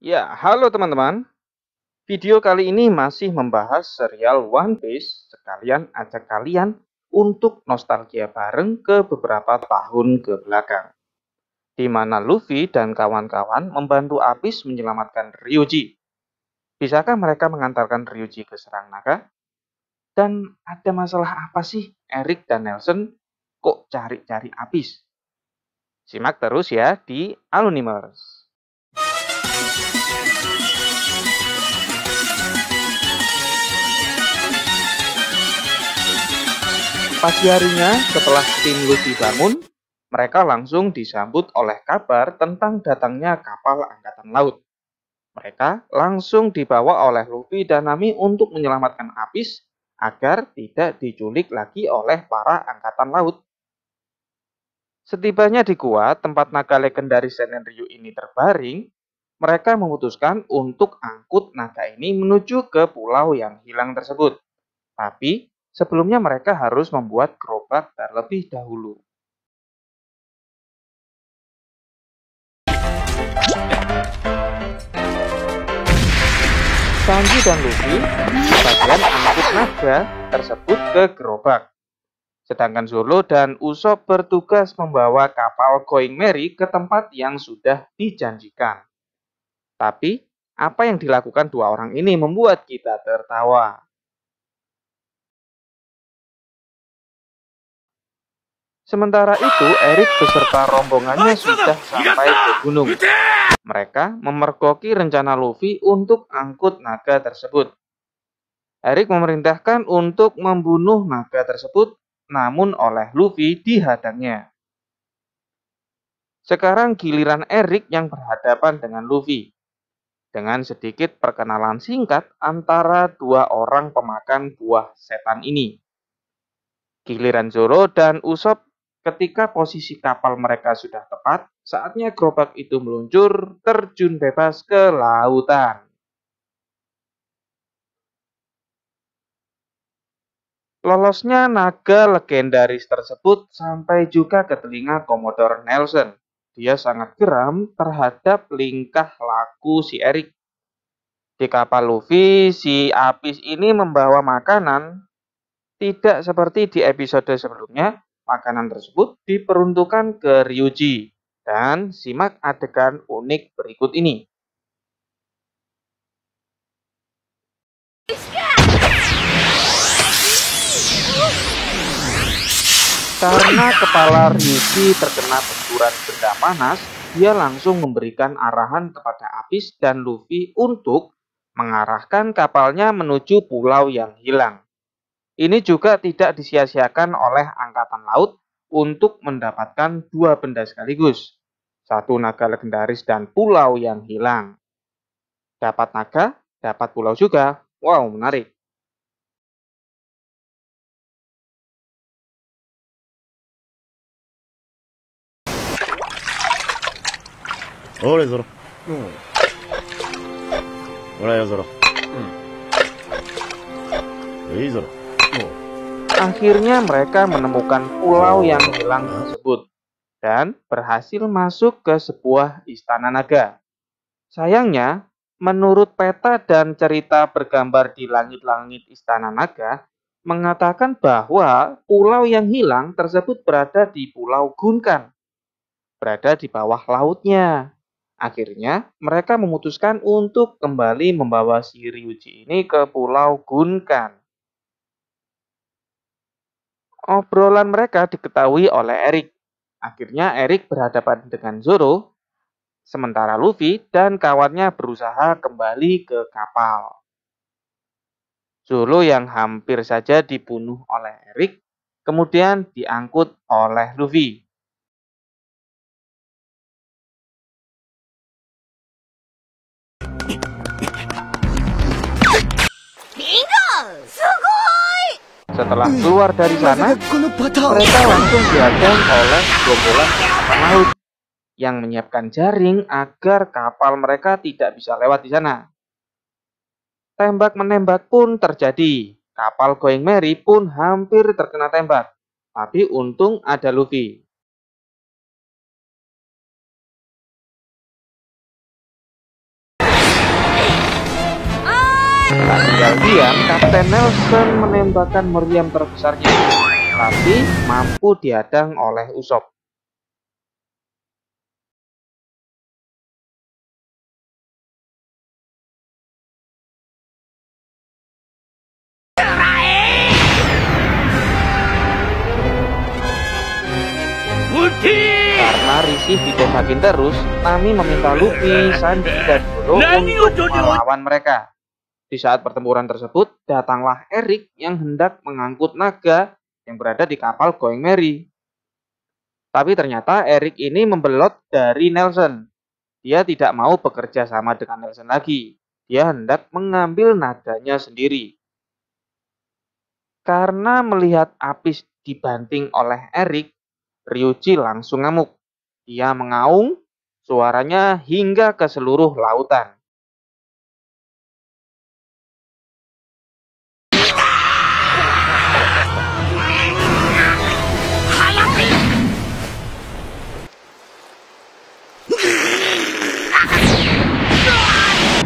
Ya, halo teman-teman. Video kali ini masih membahas serial One Piece, sekalian ajak kalian untuk nostalgia bareng ke beberapa tahun ke belakang, di mana Luffy dan kawan-kawan membantu Abyss menyelamatkan Ryuji. Bisakah mereka mengantarkan Ryuji ke Serang Naga? Dan ada masalah apa sih Eric dan Nelson kok cari-cari Abyss? Simak terus ya di Aluniverse. Pagi harinya, setelah tim Luffy bangun, mereka langsung disambut oleh kabar tentang datangnya kapal angkatan laut. Mereka langsung dibawa oleh Luffy dan Nami untuk menyelamatkan Abyss agar tidak diculik lagi oleh para angkatan laut. Setibanya di gua, tempat naga legendaris Senenryu ini terbaring, mereka memutuskan untuk angkut naga ini menuju ke pulau yang hilang tersebut. Tapi, sebelumnya mereka harus membuat gerobak terlebih dahulu. Sanji dan Luffy bagian angkut naga tersebut ke gerobak. Sedangkan Zoro dan Usopp bertugas membawa kapal Going Merry ke tempat yang sudah dijanjikan. Tapi, apa yang dilakukan dua orang ini membuat kita tertawa. Sementara itu, Eric beserta rombongannya sudah sampai ke gunung. Mereka memergoki rencana Luffy untuk angkut naga tersebut. Eric memerintahkan untuk membunuh naga tersebut, namun oleh Luffy dihadangnya. Sekarang giliran Eric yang berhadapan dengan Luffy. Dengan sedikit perkenalan singkat antara dua orang pemakan buah setan ini. Giliran Zoro dan Usopp ketika posisi kapal mereka sudah tepat, saatnya gerobak itu meluncur terjun bebas ke lautan. Lolosnya naga legendaris tersebut sampai juga ke telinga Commodore Nelson. Dia sangat geram terhadap tingkah laku si Eric. Di kapal Luffy, si Abyss ini membawa makanan. Tidak seperti di episode sebelumnya, makanan tersebut diperuntukkan ke Ryuji. Dan simak adegan unik berikut ini. Karena kepala Ryuji terkena benturan benda panas, dia langsung memberikan arahan kepada Abyss dan Luffy untuk mengarahkan kapalnya menuju pulau yang hilang. Ini juga tidak disia-siakan oleh Angkatan Laut untuk mendapatkan dua benda sekaligus. Satu naga legendaris dan pulau yang hilang. Dapat naga, dapat pulau juga. Wow, menarik. Oleh Zoro. Oleh Zoro. Zoro. Akhirnya mereka menemukan pulau yang hilang tersebut dan berhasil masuk ke sebuah istana naga. Sayangnya, menurut peta dan cerita bergambar di langit-langit istana naga, mengatakan bahwa pulau yang hilang tersebut berada di Pulau Gunkan, berada di bawah lautnya. Akhirnya, mereka memutuskan untuk kembali membawa si Ryuji ini ke Pulau Gunkan. Obrolan mereka diketahui oleh Eric. Akhirnya Eric berhadapan dengan Zoro, sementara Luffy dan kawannya berusaha kembali ke kapal. Zoro yang hampir saja dibunuh oleh Eric, kemudian diangkut oleh Luffy. Setelah keluar dari sana, mereka langsung dihadang oleh gerombolan angkatan laut yang menyiapkan jaring agar kapal mereka tidak bisa lewat di sana. Tembak-menembak pun terjadi. Kapal Going Merry pun hampir terkena tembak. Tapi untung ada Luffy. Tak tinggal diam, Kapten Nelson menembakkan meriam terbesarnya, tapi mampu dihadang oleh Usopp. Karena risih ditembakin terus, Nami meminta Luffy, Sanji, dan Zoro untuk melawan mereka. Di saat pertempuran tersebut, datanglah Eric yang hendak mengangkut naga yang berada di kapal Going Merry. Tapi ternyata Eric ini membelot dari Nelson. Dia tidak mau bekerja sama dengan Nelson lagi. Dia hendak mengambil naganya sendiri. Karena melihat Apis dibanting oleh Eric, Ryuji langsung ngamuk. Dia mengaung, suaranya hingga ke seluruh lautan.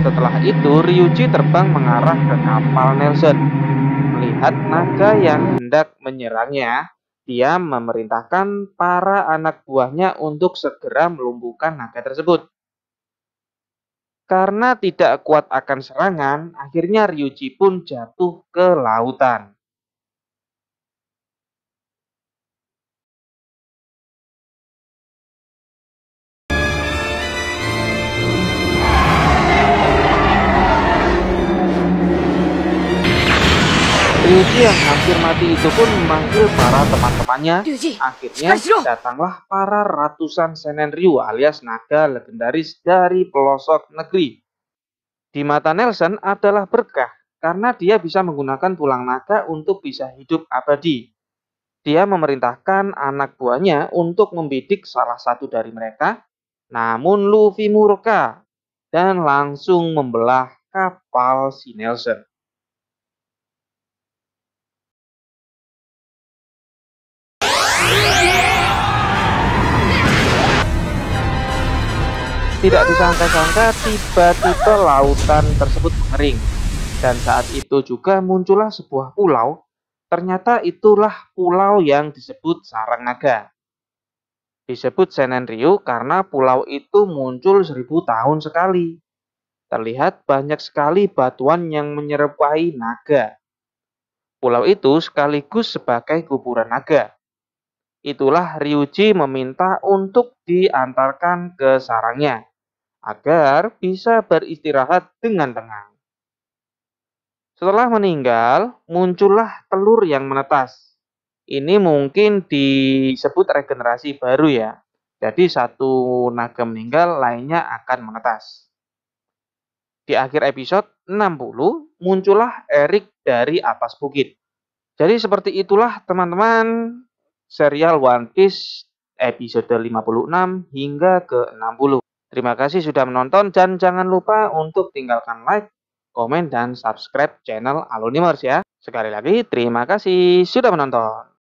Setelah itu, Ryuji terbang mengarah ke kapal Nelson. Melihat naga yang hendak menyerangnya, dia memerintahkan para anak buahnya untuk segera melumpuhkan naga tersebut. Karena tidak kuat akan serangan, akhirnya Ryuji pun jatuh ke lautan. Ryuji yang hampir mati itu pun memanggil para teman-temannya. Akhirnya datanglah para ratusan Senenryu alias naga legendaris dari pelosok negeri. Di mata Nelson adalah berkah karena dia bisa menggunakan tulang naga untuk bisa hidup abadi. Dia memerintahkan anak buahnya untuk membidik salah satu dari mereka, namun Luffy murka dan langsung membelah kapal si Nelson. Tidak disangka-sangka tiba-tiba lautan tersebut mengering. Dan saat itu juga muncullah sebuah pulau. Ternyata itulah pulau yang disebut Sarang Naga. Disebut Senenryu karena pulau itu muncul 1000 tahun sekali. Terlihat banyak sekali batuan yang menyerupai naga. Pulau itu sekaligus sebagai kuburan naga. Itulah Ryuji meminta untuk diantarkan ke sarangnya, agar bisa beristirahat dengan tenang. Setelah meninggal, muncullah telur yang menetas. Ini mungkin disebut regenerasi baru ya. Jadi satu naga meninggal, lainnya akan menetas. Di akhir episode 60, muncullah Eric dari atas bukit. Jadi seperti itulah teman-teman serial One Piece episode 56 hingga ke 60. Terima kasih sudah menonton dan jangan lupa untuk tinggalkan like, komen, dan subscribe channel Alunimers ya. Sekali lagi terima kasih sudah menonton.